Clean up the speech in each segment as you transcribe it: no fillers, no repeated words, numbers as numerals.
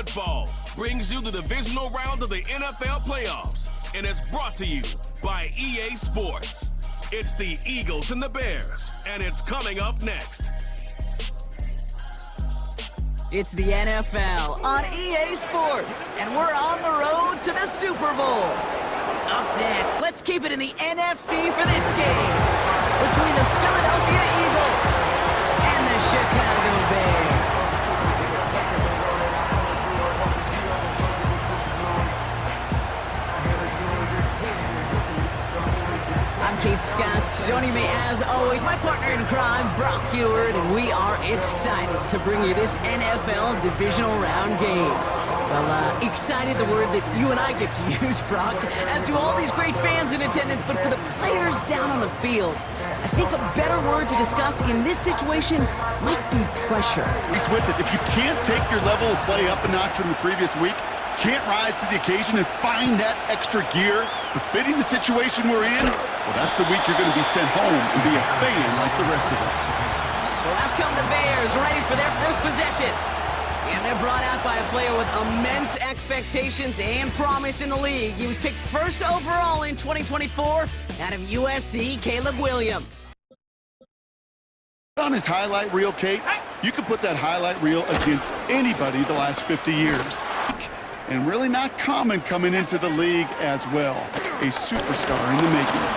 Football brings you the divisional round of the NFL playoffs, and it's brought to you by EA Sports. It's the Eagles and the Bears, and it's coming up next. It's the NFL on EA Sports, and we're on the road to the Super Bowl. Up next, let's keep it in the NFC for this game between the Philadelphia Eagles and the Chicago Bears. I'm Kate Scott, joining me as always, my partner in crime, Brock Heward, and we are excited to bring you this NFL divisional round game. Well, excited, the word that you and I get to use, Brock, as do all these great fans in attendance, but for the players down on the field, I think a better word to discuss in this situation might be pressure. It's with it. If you can't take your level of play up a notch from the previous week, can't rise to the occasion and find that extra gear befitting the situation we're in, well, that's the week you're going to be sent home and be a fan like the rest of us. So out come the Bears, ready for their first possession. And they're brought out by a player with immense expectations and promise in the league. He was picked first overall in 2024 out of USC, Caleb Williams. On his highlight reel, Kate, you can put that highlight reel against anybody the last 50 years. And really not common coming into the league as well. A superstar in the making.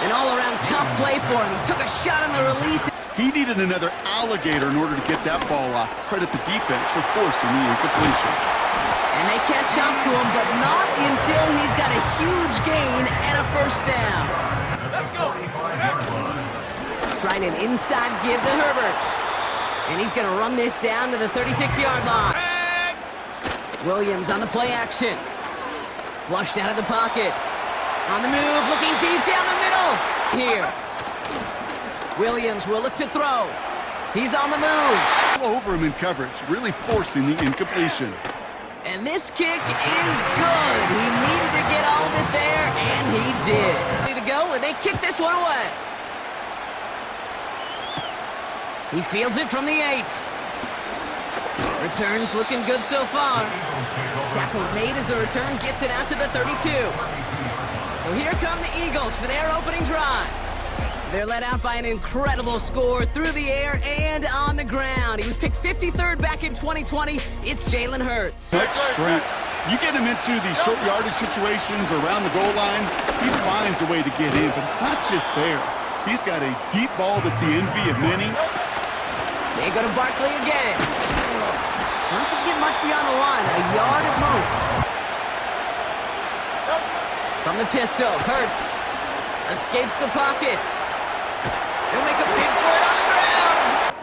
An all-around tough play for him. He took a shot on the release. He needed another alligator in order to get that ball off. Credit the defense for forcing the incompletion. And they catch up to him, but not until he's got a huge gain and a first down. Let's go. Trying an inside give to Herbert. And he's going to run this down to the 36-yard line. Williams on the play action. Flushed out of the pocket. On the move, looking deep down the middle. Here. Williams will look to throw. He's on the move. Over him in coverage, really forcing the incompletion. And this kick is good. He needed to get all of it there, and he did. Ready to go, and they kick this one away. He fields it from the 8. Returns looking good so far. Tackle made as the return gets it out to the 32. So here come the Eagles for their opening drive. They're led out by an incredible score through the air and on the ground. He was picked 53rd back in 2020. It's Jalen Hurts. Such strengths. You get him into these short yardage situations around the goal line, he finds a way to get in, but it's not just there. He's got a deep ball that's the envy of many. They go to Barkley again. Doesn't get much beyond the line, a yard at most. From the pistol, Hurts escapes the pocket. He'll make a bid for it on the ground.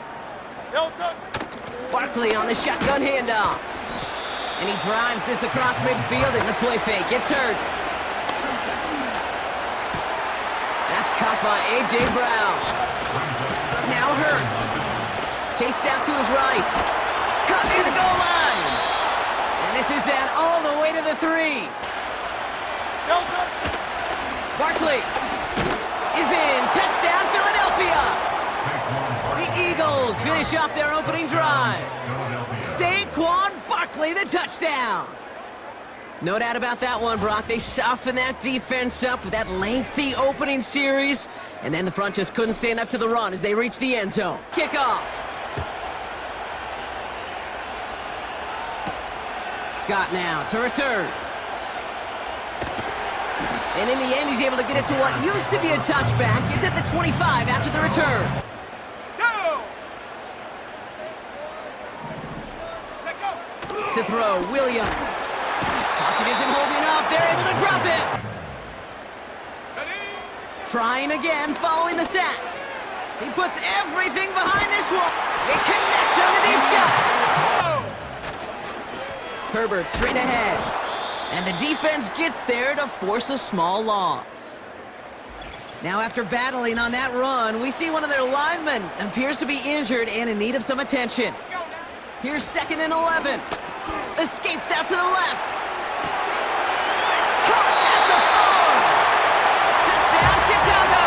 Barkley on the shotgun handoff. And he drives this across midfield in the play fake. It's Hurts. That's caught by A.J. Brown. Now Hurts. Chased out to his right. Cut near the goal line. And this is down all the way to the 3. Barkley is in. Touchdown, Philadelphia. The Eagles finish off their opening drive. Saquon Barkley, the touchdown. No doubt about that one, Brock. They softened that defense up with that lengthy opening series. And then the front just couldn't stand up to the run as they reached the end zone. Kickoff. Scott now to return. And in the end, he's able to get it to what used to be a touchback. It's at the 25 after the return. Go! To throw, Williams. Pocket isn't holding up. They're able to drop it. Trying again, following the sack. He puts everything behind this one. They connect on the deep shot. Herbert straight ahead. And the defense gets there to force a small loss. Now after battling on that run, we see one of their linemen appears to be injured and in need of some attention. Here's 2nd and 11. Escapes out to the left. It's caught at the 4. Touchdown, Chicago.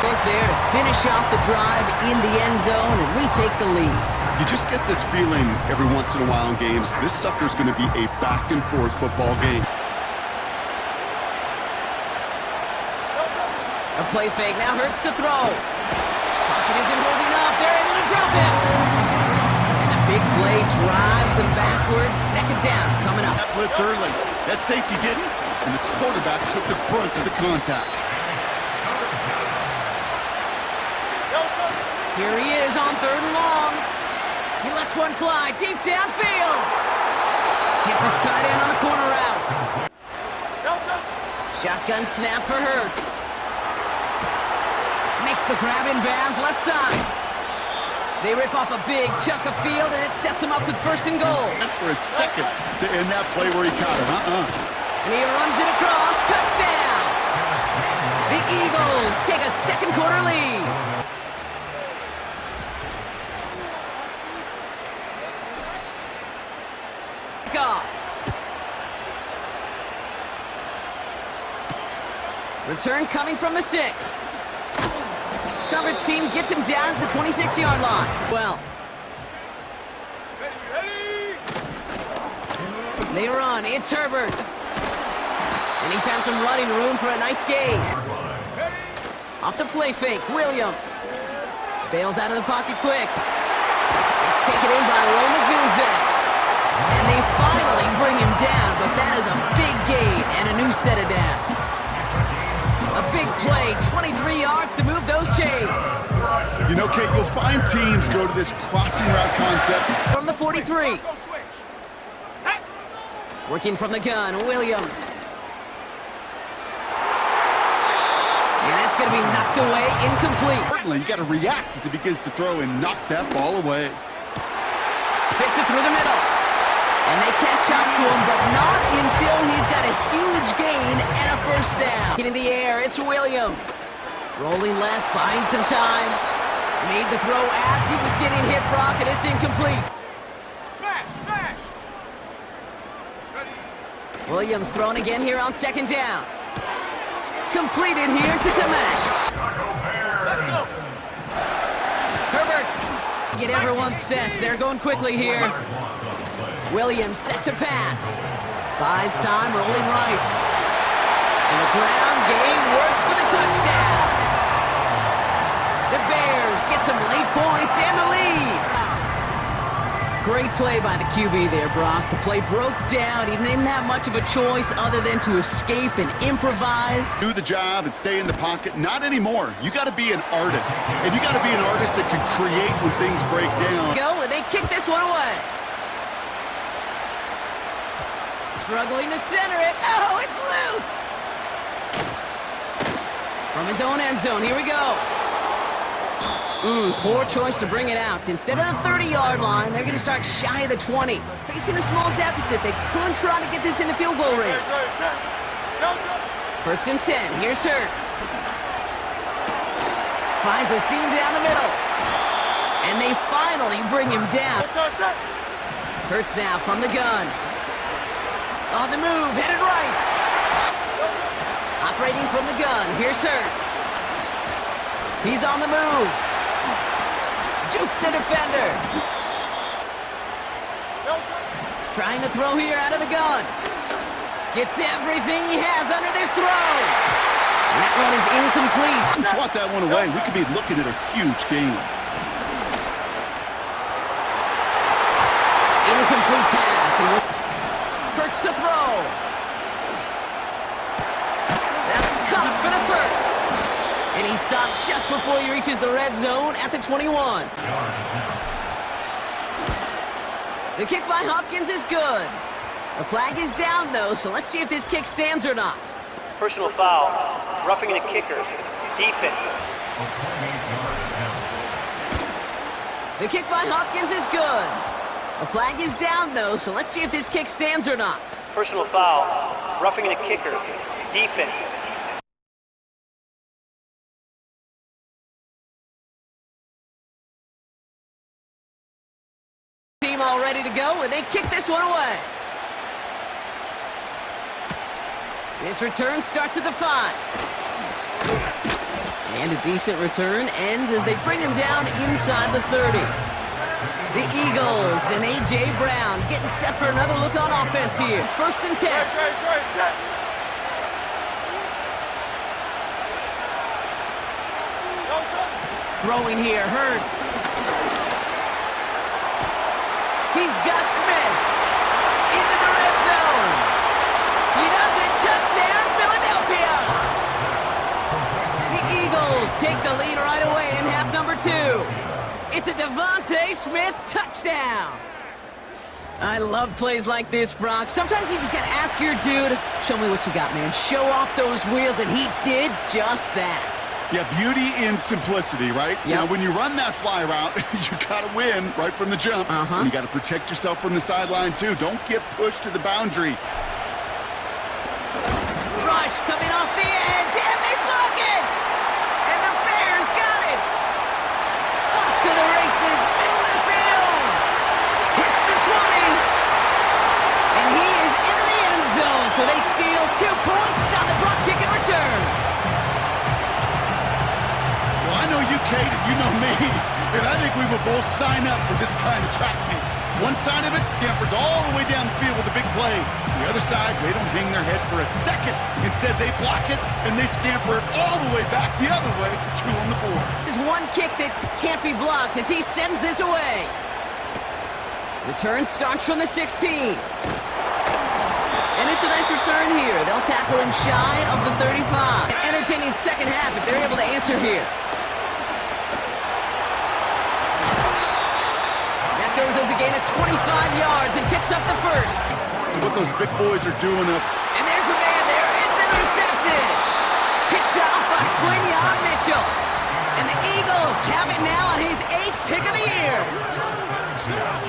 Both there to finish off the drive in the end zone, and we take the lead. You just get this feeling every once in a while in games, this sucker's going to be a back-and-forth football game. A play fake, now Hurts to throw. Pocket isn't holding up, they're able to drop him. And a big play drives them backwards. Second down coming up. That blitz early. That safety didn't, and the quarterback took the brunt of the contact. Here he is on 3rd and long. He lets one fly deep downfield. Hits his tight end on the corner route. Shotgun snap for Hurts. Makes the grab in bounds left side. They rip off a big chunk of field, and it sets him up with 1st and goal. For a second to end that play where he caught him. And he runs it across. Touchdown! The Eagles take a second quarter lead. Return coming from the 6. Coverage team gets him down at the 26-yard line. Well, they run. It's Herbert. And he found some running room for a nice gain. Off the play fake, Williams. Bails out of the pocket quick. It's taken in by Rome Odunze. And they finally bring him down, but that is a big gain and a new set of downs. A big play, 23 yards to move those chains. You know, Kate, you'll find teams go to this crossing route concept. From the 43. Working from the gun, Williams. And that's going to be knocked away, incomplete. Certainly, you got to react as he begins to throw and knock that ball away. Fits it through the middle. And they catch up to him, but not until he's got a huge gain and a 1st down. In the air, it's Williams. Rolling left, buying some time. Made the throw as he was getting hit, Brock, and it's incomplete. Smash! Williams thrown again here on 2nd down. Completed here to Komet. Let's go! Herbert. Get everyone set. They're going quickly here. Williams set to pass. Buys time, rolling right. And the ground game works for the touchdown. The Bears get some late points and the lead. Great play by the QB there, Brock. The play broke down. He didn't have much of a choice other than to escape and improvise. Do the job and stay in the pocket. Not anymore. You got to be an artist. And you got to be an artist that can create when things break down. Go, and they kick this one away. Struggling to center it. Oh, it's loose! From his own end zone, here we go. Poor choice to bring it out. Instead of the 30-yard line, they're going to start shy of the 20. Facing a small deficit, they could try to get this in the field goal range. 1st and 10, here's Hurts. Finds a seam down the middle. And they finally bring him down. Hurts now from the gun. On the move, headed right. Operating from the gun, here's Hurts. He's on the move. Juke the defender. Trying to throw here out of the gun. Gets everything he has under this throw. And that one is incomplete. Swat that one away. We could be looking at a huge game. Incomplete pass. And Hurts to throw. That's caught for the 1st. And he stopped just before he reaches the red zone at the 21. The kick by Hopkins is good. The flag is down, though, so let's see if this kick stands or not. Personal foul. Roughing the kicker. Defense. The kick by Hopkins is good. The flag is down, though, so let's see if this kick stands or not. Personal foul. Roughing the kicker. Defense. Team all ready to go, and they kick this one away. This return starts at the 5. And a decent return ends as they bring him down inside the 30. The Eagles and A.J. Brown getting set for another look on offense here. 1st and 10. Throwing here, Hurts. He's got Smith into the red zone. He does it. Touchdown, Philadelphia. The Eagles take the lead right away in half number 2. It's a Devontae Smith touchdown. I love plays like this, Brock. Sometimes you just gotta ask your dude, show me what you got, man. Show off those wheels, and he did just that. Yeah, beauty in simplicity, right? Yep. Now, when you run that fly route, you got to win right from the jump. And you got to protect yourself from the sideline, too. Don't get pushed to the boundary. Rush coming off the edge, and they block it! And the Bears got it! Off to the races, middle of the field! Hits the 20! And he is into the end zone, so they steal 2 points on the block kick and return. Well, I know you, Kate, and you know me, and I think we will both sign up for this kind of track meet. One side of it scampers all the way down the field with a big play. The other side, they don't hang their head for a second. Instead, they block it, and they scamper it all the way back the other way for 2 on the board. There's one kick that can't be blocked as he sends this away. Return starts from the 16. And it's a nice return here. They'll tackle him shy of the 35. An entertaining second half if they're able to answer here. That goes as a gain of 25 yards and picks up the first. So what those big boys are doing up. And there's a man there. It's intercepted. Picked off by Quinion Mitchell. And the Eagles have it now on his 8th pick of the year.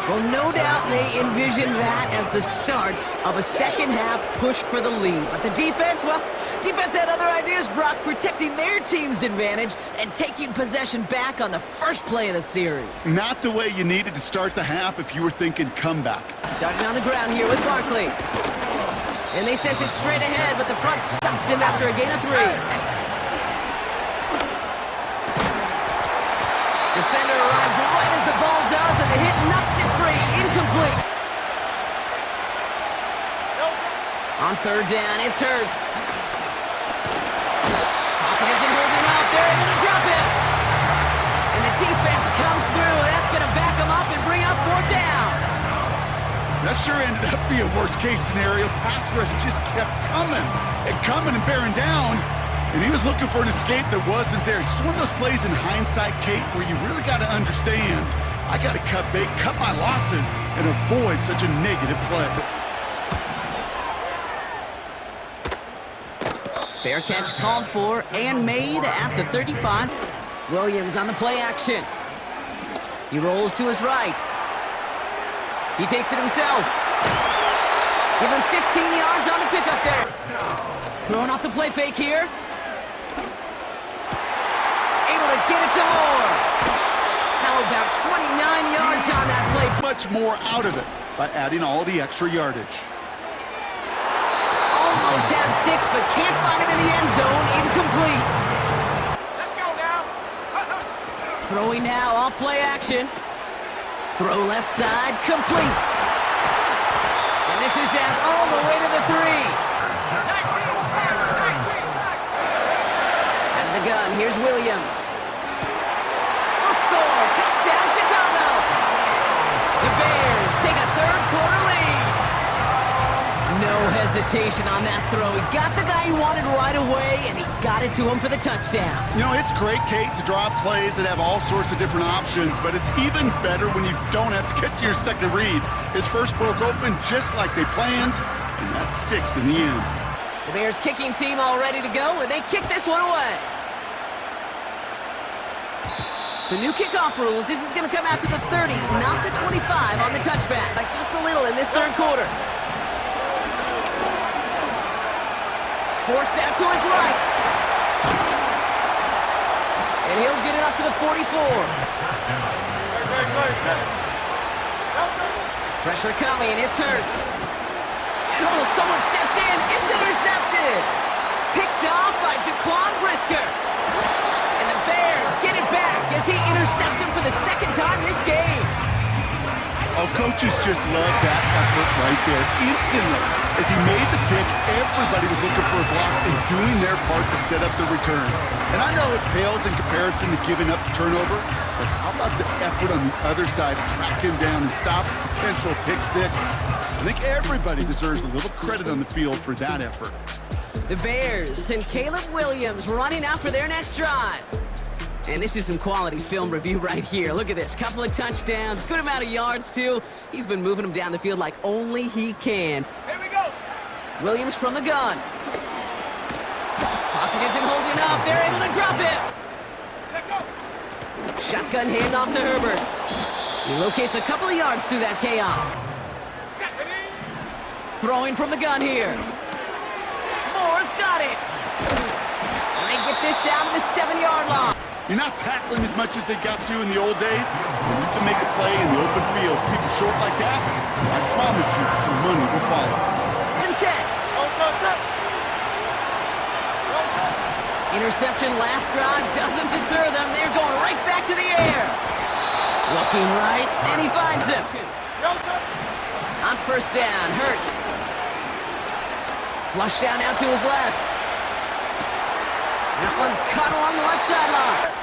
Well, no doubt they envisioned that as the start of a second half push for the lead. But the defense, well, defense had other ideas, Brock, protecting their team's advantage and taking possession back on the first play of the series. Not the way you needed to start the half if you were thinking comeback. Starting on the ground here with Barkley. And they sent it straight ahead, but the front stops him after a gain of 3. Defender arrives right as the ball does, and the hit knocks it free. Incomplete. On 3rd down, it's Hurts. Pocket isn't holding up. They're able to drop it. And the defense comes through. That's going to back them up and bring up 4th down. That sure ended up being a worst-case scenario. Pass rush just kept coming and bearing down. And he was looking for an escape that wasn't there. It's one of those plays in hindsight, Kate, where you really got to understand, I got to cut bait, cut my losses, and avoid such a negative play. Fair catch called for and made at the 35. Williams on the play action. He rolls to his right. He takes it himself. Give him 15 yards on the pickup there. Throwing off the play fake here. To get it to Moore. How about 29 yards on that play? Much more out of it by adding all the extra yardage. Almost had 6, but can't find him in the end zone. Incomplete. Let's go now. Throwing now off play action. Throw left side, complete. And this is down all the way to the 3. Out of the gun, here's Williams. Score! Touchdown, Chicago! The Bears take a 3rd quarter lead. No hesitation on that throw. He got the guy he wanted right away, and he got it to him for the touchdown. You know, it's great, Kate, to draw up plays that have all sorts of different options, but it's even better when you don't have to get to your second read. His first broke open just like they planned, and that's 6 in the end. The Bears kicking team all ready to go, and they kick this one away. So new kickoff rules. This is going to come out to the 30, not the 25 on the touchback. By just a little in this 3rd quarter. Forced out to his right. And he'll get it up to the 44. Pressure coming. It's Hurts. And oh, someone stepped in. It's intercepted. Picked off by Jaquan Brisker. And the Bears get it back as he intercepts him for the 2nd time this game. Oh, coaches just love that effort right there. Instantly, as he made the pick, everybody was looking for a block and doing their part to set up the return. And I know it pales in comparison to giving up the turnover, but how about the effort on the other side to track him down and stop a potential pick six? I think everybody deserves a little credit on the field for that effort. The Bears and Caleb Williams running out for their next drive. And this is some quality film review right here. Look at this. Couple of touchdowns, good amount of yards, too. He's been moving them down the field like only he can. Here we go. Williams from the gun. Pocket isn't holding up. They're able to drop it. Shotgun handoff to Herbert. He locates a couple of yards through that chaos. Throwing from the gun here. Moore's got it. And they get this down to the 7-yard line. You're not tackling as much as they got to in the old days. You can make a play in the open field. Keep it short like that, I promise you some money will follow. 10. Interception last drive doesn't deter them. They're going right back to the air. Looking right, and he finds him. On first down, Hurts. Flush down out to his left. That one's caught along the left sideline.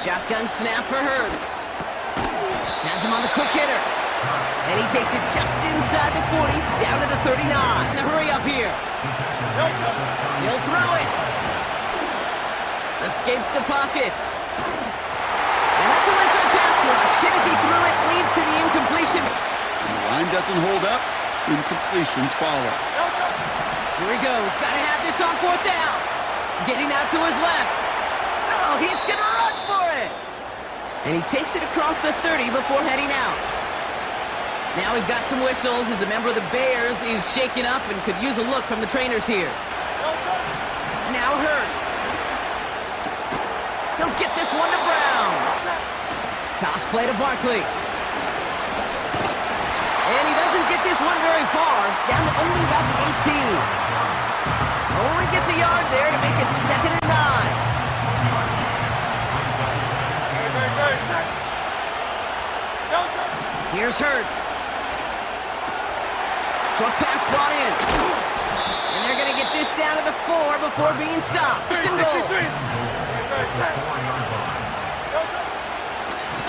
Shotgun snap for Hurts. Has him on the quick hitter. And he takes it just inside the 40, down to the 39. The hurry up here. He'll throw it. Escapes the pocket. And that's a win for the pass rush. Hit as he threw it, leads to the incompletion. When the line doesn't hold up, incompletions follow. Here he goes. Got to have this on fourth down. Getting out to his left. Oh, he's going to run for it. And he takes it across the 30 before heading out. Now we've got some whistles as a member of the Bears is shaken up and could use a look from the trainers here. Now Hurts. He'll get this one to Brown. Toss play to Barkley. And he doesn't get this one very far, down to only about the 18. Only gets a yard there to make it 2nd and 9. Here's Hurts. Short pass brought in. And they're going to get this down to the 4 before being stopped. First and goal.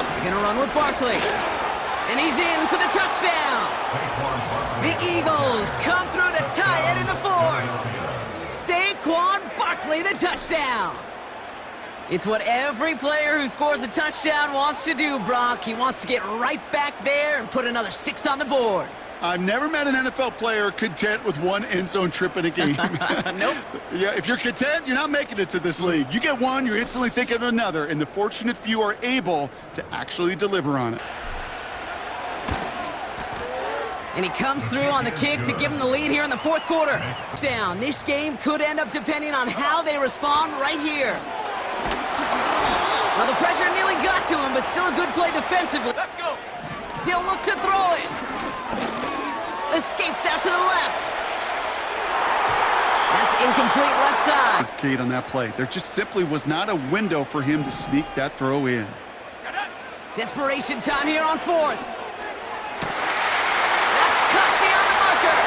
They're going to run with Barkley. And he's in for the touchdown. The Eagles come through to tie it in the 4th. Saquon Barkley, the touchdown. It's what every player who scores a touchdown wants to do, Brock. He wants to get right back there and put another 6 on the board. I've never met an NFL player content with one end zone trip in a game. Nope. Yeah, if you're content, you're not making it to this league. You get one, you're instantly thinking of another, and the fortunate few are able to actually deliver on it. And he comes through on the kick to give him the lead here in the 4th quarter. Down. This game could end up depending on how they respond right here. Well, the pressure nearly got to him, but still a good play defensively. Let's go. He'll look to throw it. Escapes out to the left. That's incomplete left side. Gate on that play. There just simply was not a window for him to sneak that throw in. Desperation time here on 4th. That's cut beyond the marker.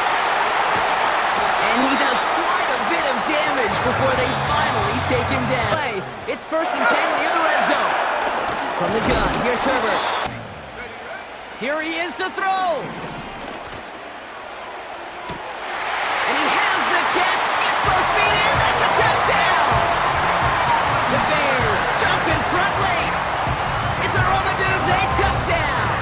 And he does quite a bit of damage before they finally take him down. It's 1st and 10 near the red zone. From the gun, here's Herbert. Here he is to throw. And he has the catch, gets both feet in, that's a touchdown! The Bears jump in front late. It's a Romadudes, a touchdown!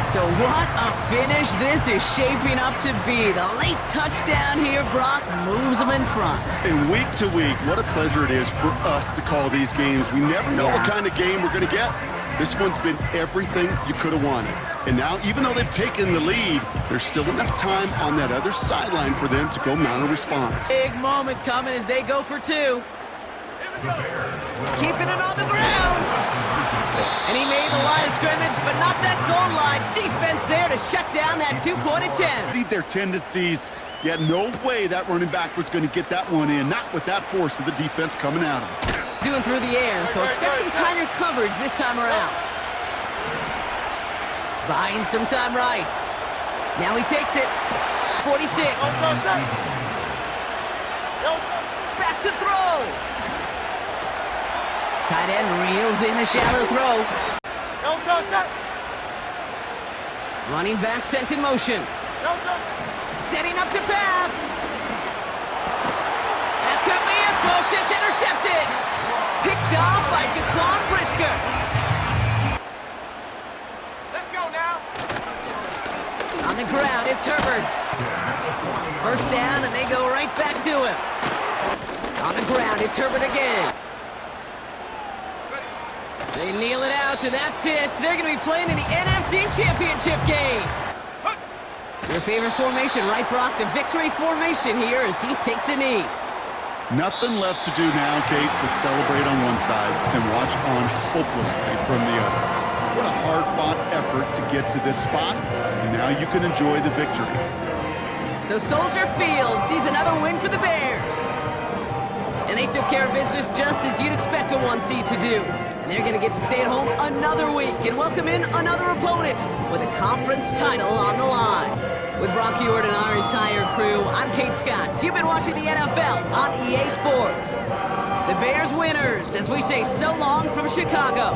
So what a finish this is shaping up to be. The late touchdown here, Brock, moves them in front. And week to week, what a pleasure it is for us to call these games. We never know what kind of game we're going to get. This one's been everything you could have wanted. And now, even though they've taken the lead, there's still enough time on that other sideline for them to go mount a response. Big moment coming as they go for 2. Keeping it on the ground. And he made the line of scrimmage, but not that goal line. Defense there to shut down that 2-point attempt. Lead their tendencies, yet no way that running back was going to get that one in. Not with that force of the defense coming at him. Doing through the air, so expect some tighter coverage this time around. Buying some time right. Now he takes it. 46. Back to throw. Tight end reels in the shallow throw. Running back sent in motion. Setting up to pass. That could be it, folks. It's intercepted. Picked off by Jaquan Brisker. Let's go now. On the ground, it's Herbert. First down, and they go right back to him. On the ground, it's Herbert again. They kneel it out, and that's it. They're going to be playing in the NFC Championship game. Your favorite formation, right, Brock? The victory formation here as he takes a knee. Nothing left to do now, Kate, but celebrate on one side and watch on hopelessly from the other. What a hard-fought effort to get to this spot, and now you can enjoy the victory. So Soldier Field sees another win for the Bears. And they took care of business just as you'd expect a 1 seed to do. And they're going to get to stay at home another week and welcome in another opponent with a conference title on the line. With Brock Ewart and our entire crew, I'm Kate Scott. You've been watching the NFL on EA Sports. The Bears winners, as we say so long from Chicago.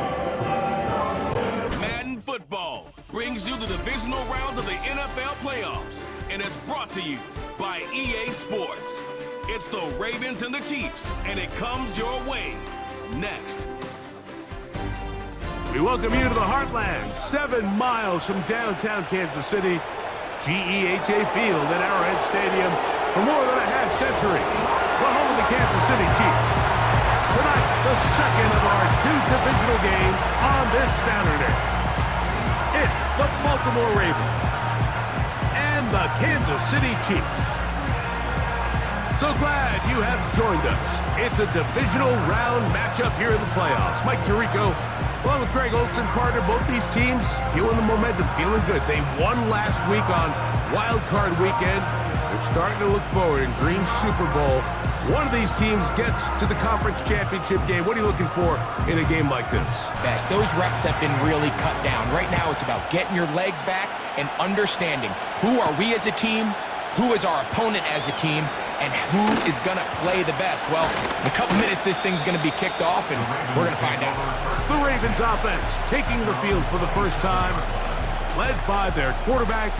Madden Football brings you the divisional round of the NFL playoffs, and it's brought to you by EA Sports. It's the Ravens and the Chiefs, and it comes your way next. We welcome you to the Heartland, 7 miles from downtown Kansas City. GEHA Field at Arrowhead Stadium for more than a half-century. The home of the Kansas City Chiefs. Tonight, the second of our 2 divisional games on this Saturday. It's the Baltimore Ravens and the Kansas City Chiefs. So glad you have joined us. It's a divisional round matchup here in the playoffs. Mike Tirico, along with Greg Olson, partner, both these teams feeling the momentum, feeling good. They won last week on Wild Card Weekend. They're starting to look forward and dream Super Bowl. One of these teams gets to the conference championship game. What are you looking for in a game like this? Best. Those reps have been really cut down. Right now, it's about getting your legs back and understanding who are we as a team, who is our opponent as a team, and who is going to play the best. Well, in a couple minutes, this thing's going to be kicked off, and we're going to find out. The Ravens offense taking the field for the first time, led by their quarterback,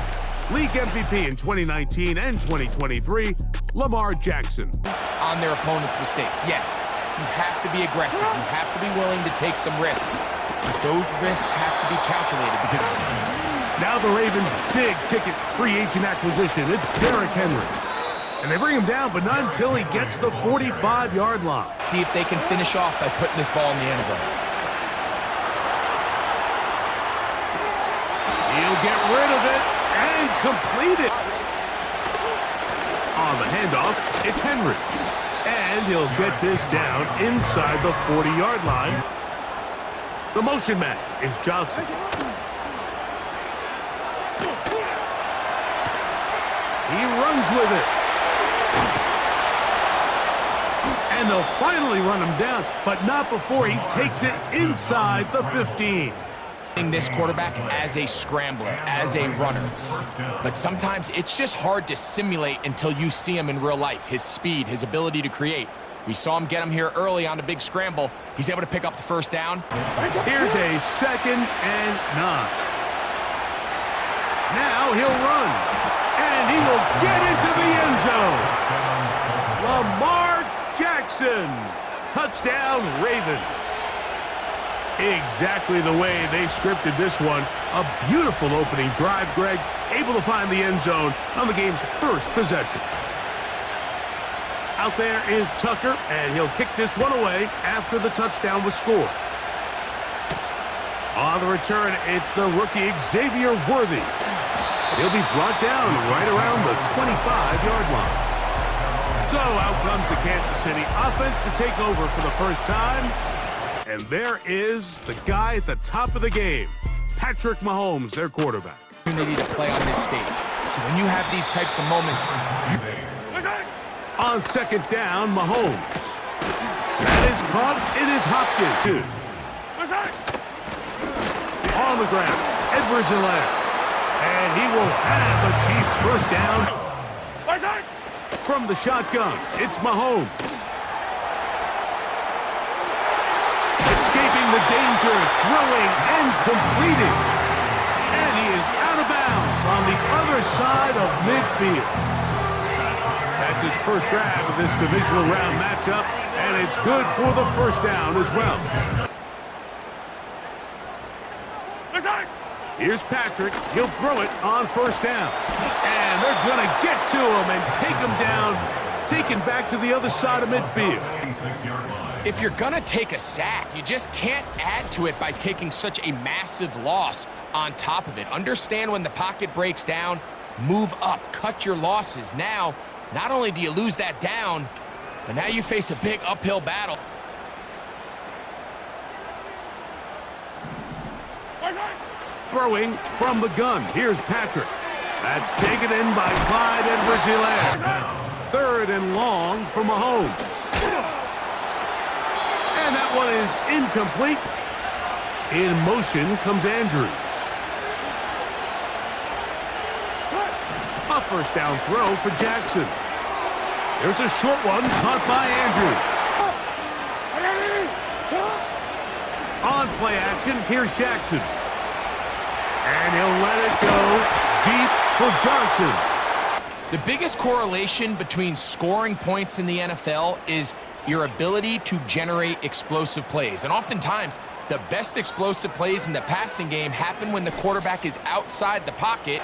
league MVP in 2019 and 2023, Lamar Jackson. On their opponent's mistakes, yes, you have to be aggressive. You have to be willing to take some risks. But those risks have to be calculated because... Now the Ravens' big-ticket free agent acquisition, it's Derrick Henry. And they bring him down, but not until he gets the 45-yard line. See if they can finish off by putting this ball in the end zone. He'll get rid of it and complete it. On the handoff, it's Henry. And he'll get this down inside the 40-yard line. The motion man is Johnson. He runs with it. And they'll finally run him down, but not before he takes it inside the 15. This quarterback as a scrambler, as a runner. But sometimes it's just hard to simulate until you see him in real life. His speed, his ability to create. We saw him get him here early on a big scramble. He's able to pick up the first down. Here's a 2nd and 9. Now he'll run. And he will get into the end zone. Lamar Jackson. Touchdown, Ravens. Exactly the way they scripted this one. A beautiful opening drive, Greg. Able to find the end zone on the game's first possession. Out there is Tucker, and he'll kick this one away after the touchdown was scored. On the return, it's the rookie Xavier Worthy. He'll be brought down right around the 25-yard line. So out comes the Kansas City offense to take over for the first time. And there is the guy at the top of the game, Patrick Mahomes, their quarterback. They need to play on this stage. So when you have these types of moments... On 2nd down, Mahomes. That is caught. It is Hopkins. On the ground. Edwards-Helaire. And he will have a Chiefs first down. From the shotgun, it's Mahomes. Escaping the danger, throwing and completing. And he is out of bounds on the other side of midfield. That's his first grab of this divisional round matchup, and it's good for the first down as well. Here's Patrick. He'll throw it on first down. And they're going to get to him and take him down, taken back to the other side of midfield. If you're going to take a sack, you just can't add to it by taking such a massive loss on top of it. Understand when the pocket breaks down, move up, cut your losses. Now, not only do you lose that down, but now you face a big uphill battle. Throwing from the gun. Here's Patrick. That's taken in by Clyde Edwards-Helaire. Third and long for Mahomes. And that one is incomplete. In motion comes Andrews. A first down throw for Jackson. There's a short one caught by Andrews. On play action, here's Jackson. And he'll let it go deep for Johnson. The biggest correlation between scoring points in the NFL is your ability to generate explosive plays. And oftentimes, the best explosive plays in the passing game happen when the quarterback is outside the pocket.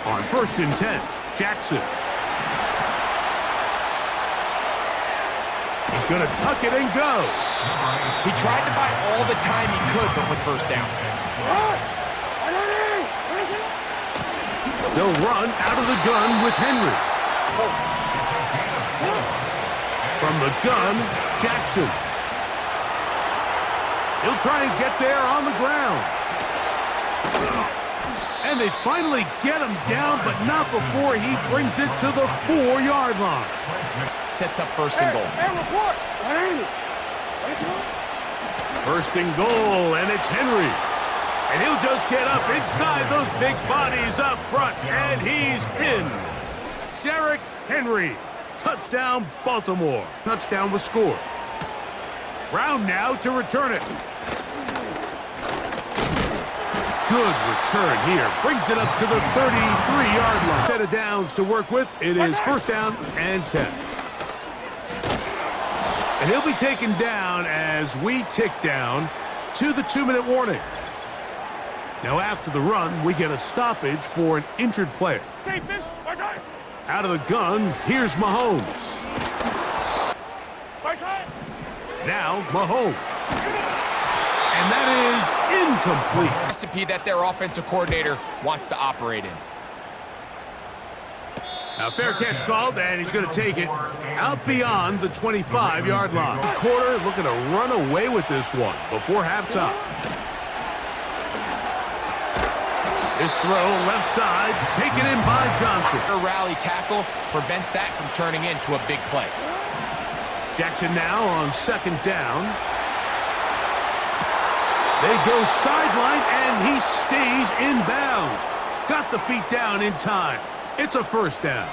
On 1st and 10, Jackson. He's going to tuck it and go. He tried to buy all the time he could, but with first down. They'll run out of the gun with Henry. From the gun, Jackson. He'll try and get there on the ground. And they finally get him down, but not before he brings it to the 4-yard line. Sets up first and goal. First and goal, and it's Henry. And he'll just get up inside those big bodies up front, and he's in. Derrick Henry. Touchdown, Baltimore. Touchdown was scored. Brown now to return it. Good return here. Brings it up to the 33-yard line. Set of downs to work with. It is first down and 10. And he'll be taken down as we tick down to the 2-minute warning. Now after the run, we get a stoppage for an injured player. Out of the gun, here's Mahomes. Now Mahomes. And that is incomplete. Recipe that their offensive coordinator wants to operate in. Now fair catch called, and he's going to take it out beyond the 25-yard line. Quarter looking to run away with this one before halftime. This throw left side, taken in by Johnson. A rally tackle prevents that from turning into a big play. Jackson now on 2nd down. They go sideline, and he stays in bounds. Got the feet down in time. It's a first down.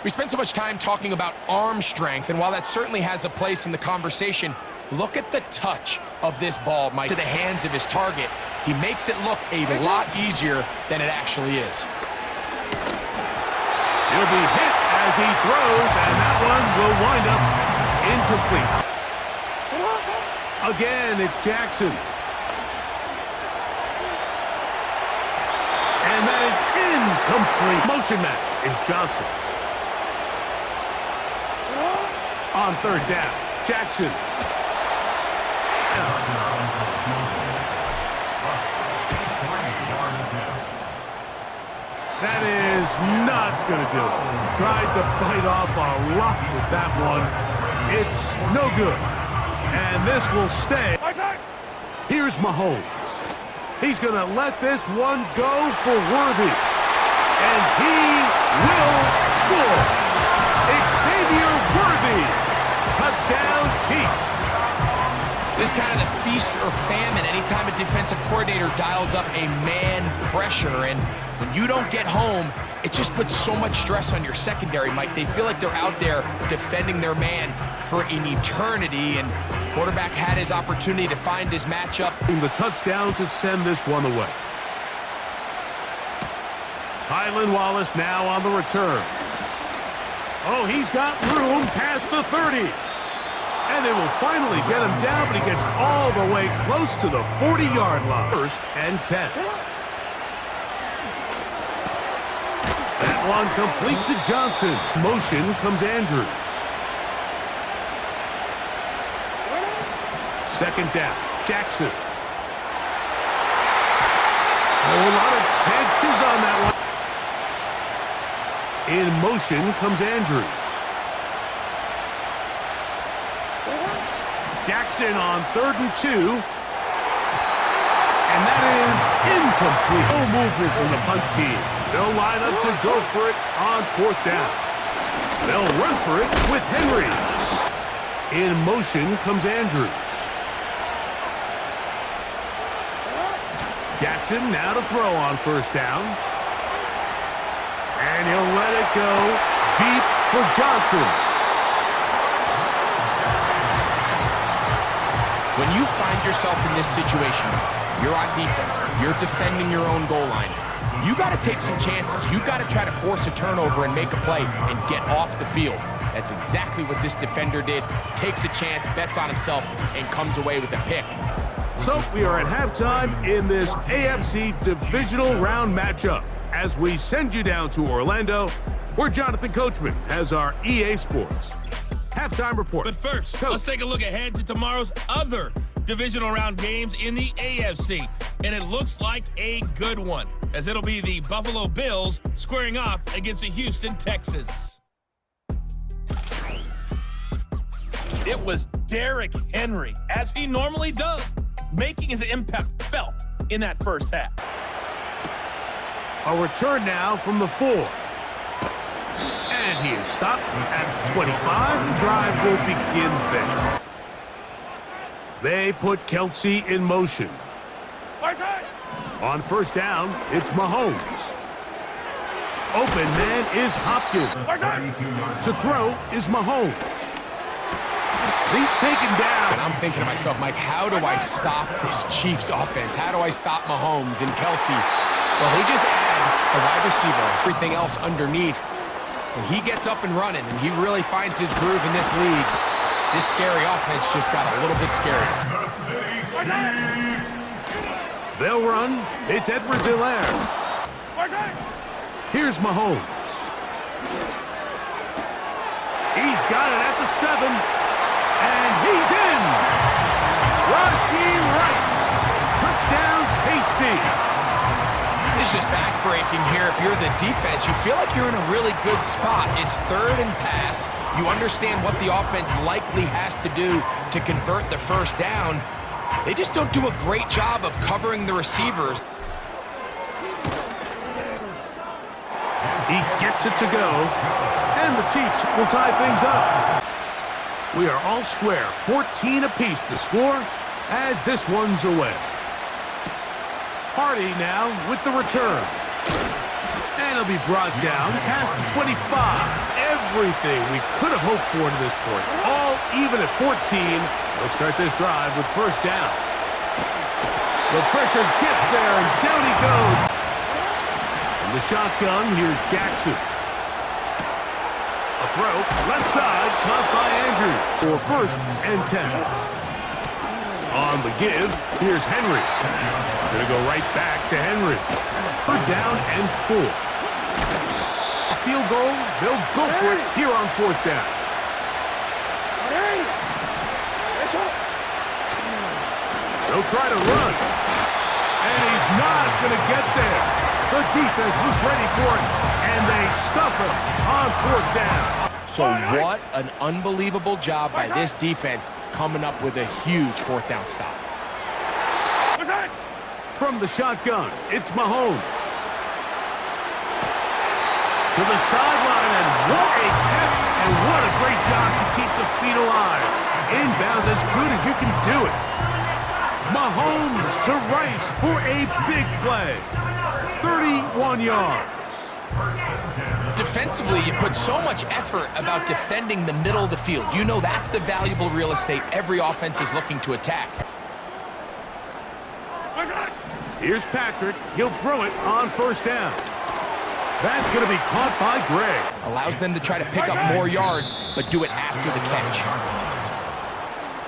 We spent so much time talking about arm strength, and while that certainly has a place in the conversation, look at the touch of this ball, Mike, to the hands of his target. He makes it look a lot easier than it actually is. He'll be hit as he throws, and that one will wind up incomplete. Again, it's Jackson. And that is incomplete. Motion man is Johnson. On 3rd down, Jackson. That is not going to do it. Tried to bite off a rock with that one. It's no good. And this will stay. Here's Mahomes. He's going to let this one go for Worthy. And he will score. Xavier Worthy. Touchdown, Chiefs. This kind of the feast or famine anytime a defensive coordinator dials up a man pressure. And when you don't get home, it just puts so much stress on your secondary, Mike. They feel like they're out there defending their man for an eternity, and quarterback had his opportunity to find his matchup. The touchdown to send this one away. Tylan Wallace now on the return. Oh, he's got room past the 30. And they will finally get him down, but he gets all the way close to the 40-yard line. 1st and 10. That one complete to Johnson. Motion comes Andrews. 2nd down, Jackson. Oh, a lot of chances on that one. In motion comes Andrews. Jackson on 3rd and 2. And that is incomplete. No movement from the punt team. They'll line up to go for it on 4th down. They'll run for it with Henry. In motion comes Andrews. Jackson now to throw on 1st down. And he'll let it go deep for Johnson. When you find yourself in this situation, you're on defense, you're defending your own goal line, you got to take some chances. You got to try to force a turnover and make a play and get off the field. That's exactly what this defender did. Takes a chance, bets on himself, and comes away with a pick. So we are at halftime in this AFC divisional round matchup as we send you down to Orlando, where Jonathan Coachman has our EA Sports halftime report. But first, Coach, let's take a look ahead to tomorrow's other divisional round games in the AFC. And it looks like a good one, as it'll be the Buffalo Bills squaring off against the Houston Texans. It was Derrick Henry, as he normally does, making his impact felt in that first half. a return now from the 4. And he is stopped at 25. The drive will begin there. They put Kelsey in motion. On 1st down, it's Mahomes. Open man is Hopkins. To throw is Mahomes. He's taken down. And I'm thinking to myself, Mike, how do I stop this Chiefs offense? How do I stop Mahomes and Kelsey? Well, they just add a wide receiver, everything else underneath. When he gets up and running and he really finds his groove in this league, this scary offense just got a little bit scary. They'll run. It's Edwards-Helaire. Here's Mahomes. He's got it at the 7. And he's in. Rashee Rice. Touchdown, KC. It's just backbreaking here. If you're the defense, you feel like you're in a really good spot. It's 3rd and pass. You understand what the offense likely has to do to convert the 1st down. They just don't do a great job of covering the receivers. He gets it to go, and the Chiefs will tie things up. We are all square, 14 apiece the score as this one's away. Hardy now with the return. And he'll be brought down past the 25. Everything we could have hoped for to this point. All even at 14. They'll start this drive with 1st down. The pressure gets there, and down he goes. From the shotgun, here's Jackson. A throw, left side, caught by Andrews for 1st and 10. On the give, here's Henry. Gonna go right back to Henry. 3rd down and 4. A field goal, they'll go for it here on 4th down. They'll try to run. And he's not gonna get there. The defense was ready for it, and they stuff him on 4th down. So what an unbelievable job by this defense coming up with a huge 4th down stop. From the shotgun, it's Mahomes. To the sideline, and what a catch, and what a great job to keep the feet alive. Inbounds as good as you can do it. Mahomes to Rice for a big play. 31 yards. Defensively, you put so much effort about defending the middle of the field. You know that's the valuable real estate every offense is looking to attack. Here's Patrick. He'll throw it on first down. That's going to be caught by Gray. Allows them to try to pick up more yards, but do it after the catch.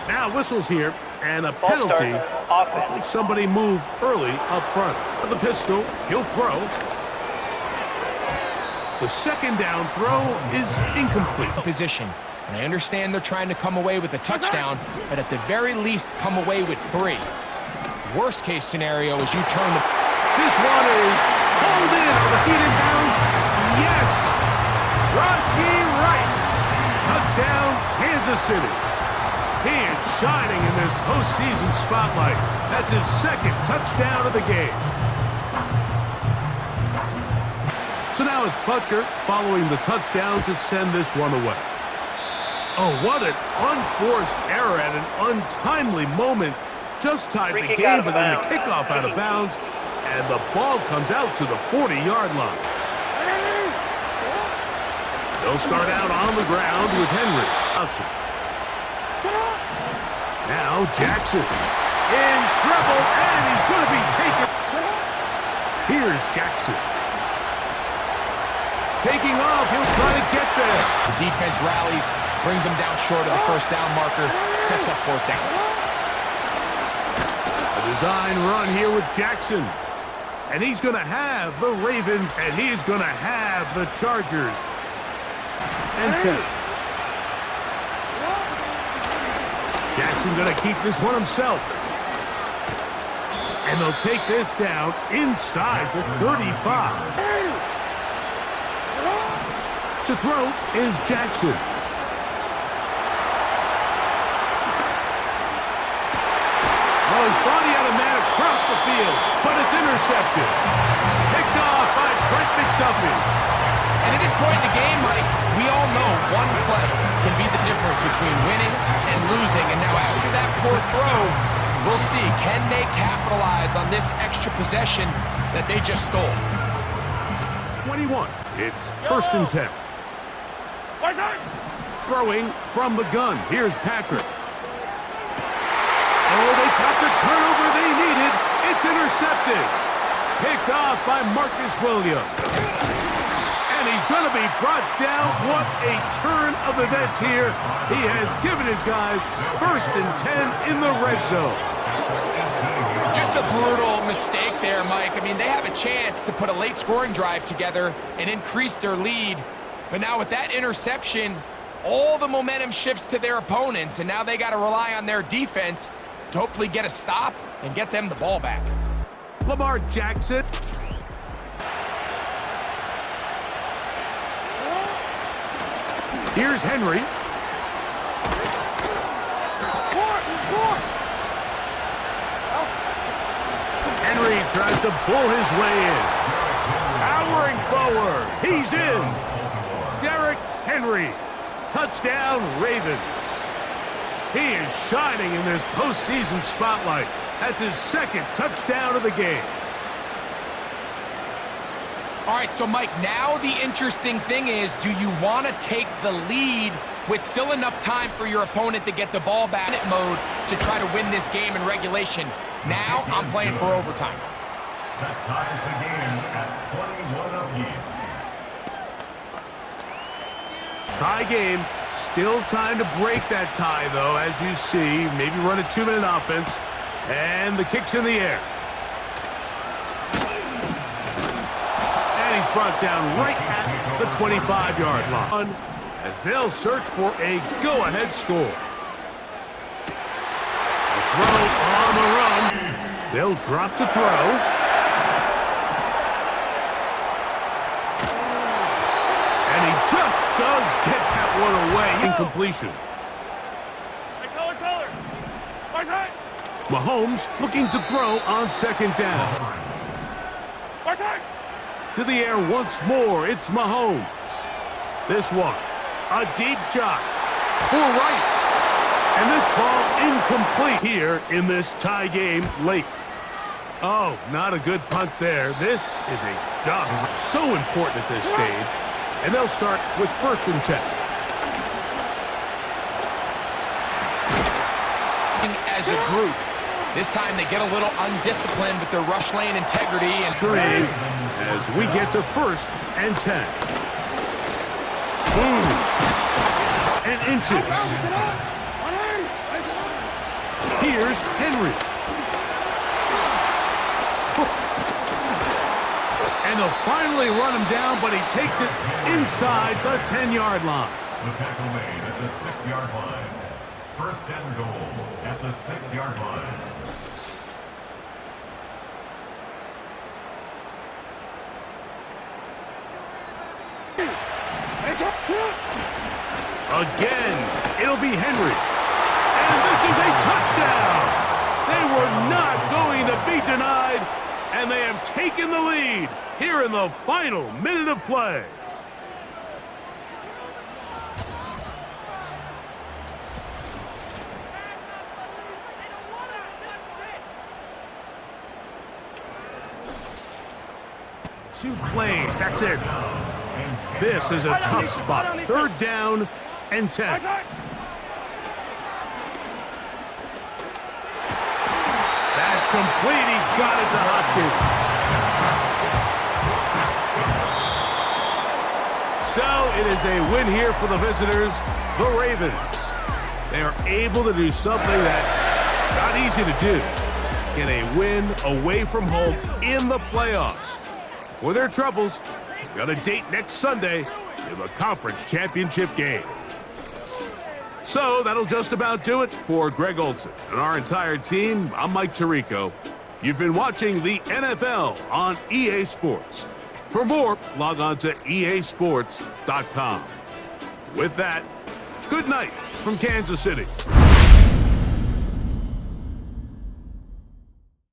Now whistles here, and a Ball penalty. start, offense. I think somebody moved early up front. The pistol, he'll throw. The second down throw is incomplete. Position. And I understand they're trying to come away with a touchdown, but at the very least, come away with 3. Worst case scenario is you turn the... This one is hauled in on the feet in bounds. Yes! Rashee Rice. Touchdown, Kansas City. He is shining in this postseason spotlight. That's his second touchdown of the game. So now it's Butker following the touchdown to send this one away. Oh, what an unforced error at an untimely moment. Just tied Free the kick game, out of but then the bounds. kickoff out of bounds, and the ball comes out to the 40-yard line. They'll start out on the ground with Henry. Johnson. Now Jackson in trouble, and he's going to be taken. Here's Jackson. Taking off, he'll try to get there. The defense rallies, brings them down short of the first down marker, sets up fourth down. A design run here with Jackson. And he's going to have the Ravens, and he's going to have the Chargers. And 10. Jackson going to keep this one himself. And they'll take this down inside the 35. To throw is Jackson. Oh, he thought he had a man across the field, but it's intercepted. Picked off by Trent McDuffie. And at this point in the game, Mike, we all know one play can be the difference between winning and losing. And now after that poor throw, we'll see, can they capitalize on this extra possession that they just stole? 21. It's first and 10. Throwing from the gun. Here's Patrick. Oh, they got the turnover they needed. It's intercepted. Picked off by Marcus Williams. And he's going to be brought down. What a turn of events here. He has given his guys first and 10 in the red zone. Just a brutal mistake there, Mike. I mean, they have a chance to put a late scoring drive together and increase their lead. But now with that interception, all the momentum shifts to their opponents, and now they got to rely on their defense to hopefully get a stop and get them the ball back. Lamar Jackson. Here's Henry. Henry tries to bull his way in. Powering forward. He's in. Derrick Henry. Touchdown, Ravens. He is shining in this postseason spotlight. That's his second touchdown of the game. All right, so Mike, now the interesting thing is, do you want to take the lead with still enough time for your opponent to get the ball back in mode to try to win this game in regulation? Now, I'm playing for overtime. That ties the game at 21 apiece. Tie game. Still time to break that tie, though, as you see. Maybe run a 2-minute offense. And the kick's in the air. And he's brought down right at the 25-yard line. As they'll search for a go-ahead score. The throw on the run. They'll drop to throw. And he just does get that one away. Incompletion. Mahomes looking to throw on second down. To the air once more, it's Mahomes. This one, a deep shot for Rice. And this ball incomplete here in this tie game late. Oh, not a good punt there. This is a duck. So important at this stage. And they'll start with 1st and 10. As a group, this time they get a little undisciplined with their rush lane integrity and Train as we get to 1st and 10. And inches. Here's Henry. And they'll finally run him down, but he takes it inside the 10-yard line. The tackle made at the 6-yard line. 1st and goal at the 6-yard line. Again, it'll be Henry. And this is a touchdown. They were not going to be denied, and they have taken the lead here in the final minute of play. Two plays, that's it. This is a tough spot. 3rd down and 10. That's complete. He got it to Hopkins. So it is a win here for the visitors, the Ravens. They are able to do something that not easy to do. Get a win away from home in the playoffs. For their troubles, we've got a date next Sunday in the conference championship game. So that'll just about do it for Greg Olson and our entire team. I'm Mike Tirico. You've been watching the NFL on EA Sports. For more, log on to easports.com. With that, good night from Kansas City.